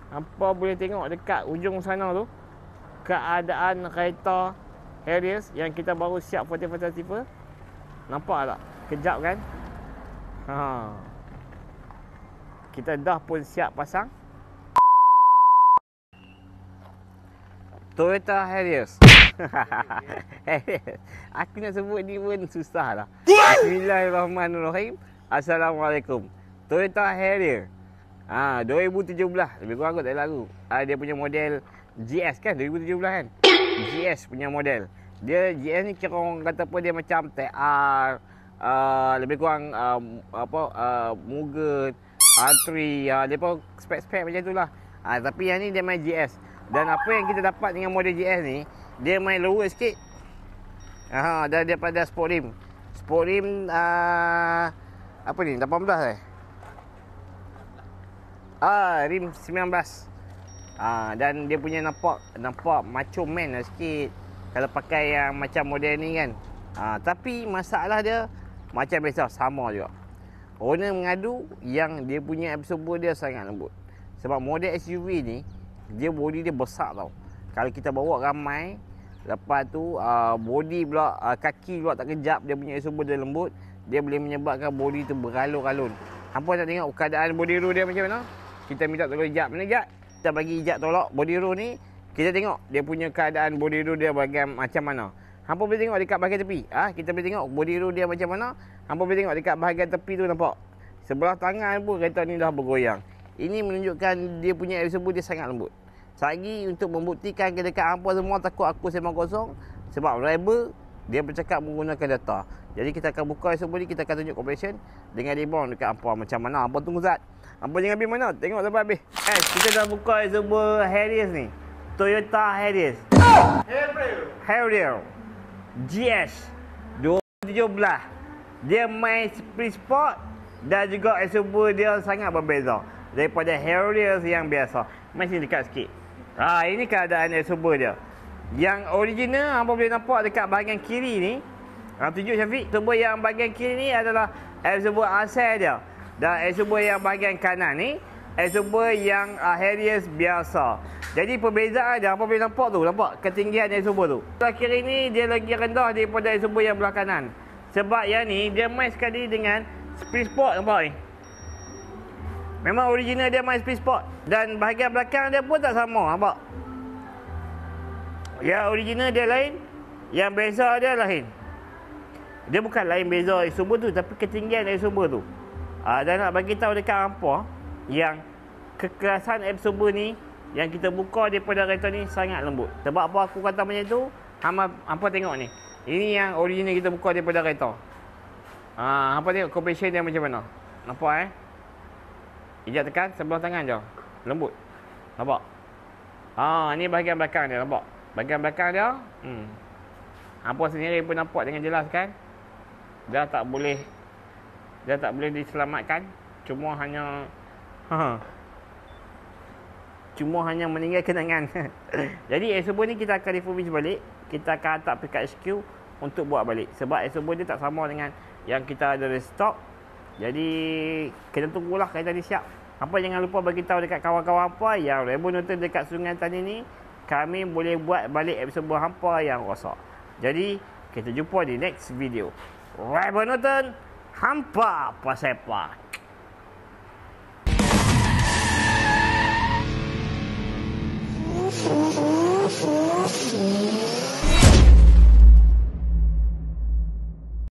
Hampa boleh tengok dekat ujung sana tu keadaan kereta Harriers yang kita baru siap festival. Nampak tak? Kejap kan? Kita dah pun siap pasang Toyota Harriers. Aku nak sebut ni pun susah lah. Bismillahirrahmanirrahim. Assalamualaikum. Toyota Harrier 2017. Lebih kurang kot tak lagu. Dia punya model GS kan, 2017 kan. GS punya model. Dia GS ni kira orang kata apa, dia macam TR, lebih kurang Mugen, R3, dia pun spek-spek macam tu lah. Tapi yang ni dia main GS. Dan apa yang kita dapat dengan model GS ni, dia main lower sikit. Dan daripada sport rim. Sport rim apa ni, 18 rim 19. Dan dia punya nampak macho man lah sikit kalau pakai yang macam model ni kan. Tapi masalah dia macam biasa, sama juga. Owner mengadu yang dia punya absorber dia sangat lembut. Sebab model SUV ni, dia body dia besar tau. Kalau kita bawa ramai, lepas tu body pula, kaki pula tak kejap, dia punya absorber dia lembut, dia boleh menyebabkan body tu beralun-alun. Hampa nak tengok keadaan body roll dia macam mana? Kita minta tolong Ijat. Mana Ijat? Kita bagi Ijat tolak body roll ni. Kita tengok dia punya keadaan body roll dia bahagian macam mana. Hampa boleh tengok dekat bahagian tepi. Kita boleh tengok body roll dia macam mana. Hampa boleh tengok dekat bahagian tepi tu, nampak. Sebelah tangan pun kereta ni dah bergoyang. Ini menunjukkan dia punya absorber dia sangat lembut. Lagi untuk membuktikan ke dekat hampa semua, takut aku sembang kosong. Sebab driver dia bercakap menggunakan data. Jadi kita akan buka absorber ni, kita akan tunjuk compression dengan rebound dekat hampa macam mana. Hampa tunggu Zat. Hampa jangan habis mana, tengok sampai habis. Kita dah buka absorber Harriers ni. Toyota Harriers. Harrier GS 2017. Dia main Sprint Sport dan juga absorber dia sangat berbeza daripada Harriers yang biasa. Mai sini dekat sikit. Ini keadaan absorber dia. Yang original hampa boleh nampak dekat bahagian kiri ni. Tunjuk Syafiq. Absorber yang bahagian kiri ni adalah absorber asal dia. Dan absorber yang bahagian kanan ni absorber yang Harriers biasa. Jadi perbezaan dia, apa boleh nampak tu? Nampak ketinggian absorber tu. Belah kiri ni dia lagi rendah daripada absorber yang belah kanan. Sebab yang ni dia main sekali dengan Sprint Sport, nampak ni. Memang original dia main Sprint Sport. Dan bahagian belakang dia pun tak sama, nampak. Yang original dia lain, yang beza dia lain. Dia bukan lain beza absorber tu, tapi ketinggian absorber tu. Dan nak bagi tahu dekat hampa yang kekerasan absorber ni yang kita buka daripada kereta ni sangat lembut. Sebab apa aku kata macam tu? Hampa tengok ni. Ini yang original kita buka daripada kereta. Hampa tengok compression dia macam mana. Nampak Ijat tekan sebelah tangan je. Lembut. Nampak? Ni bahagian belakang dia, nampak? Bahagian belakang dia. Hampa sendiri pun nampak dengan jelas kan? Dia tak boleh diselamatkan. Cuma hanya meninggal kenangan. Jadi absorber ni kita akan refurbish balik. Kita akan hantar dekat HQ untuk buat balik. Sebab absorber dia tak sama dengan yang kita ada restock. Jadi kita tunggulah kereta ni siap. Hampa jangan lupa bagi tahu dekat kawan-kawan hampa yang reba nonton dekat Sungai Tani ni, kami boleh buat balik absorber hampa yang rosak. Jadi kita jumpa di next video. Reba nonton hampa pasepa.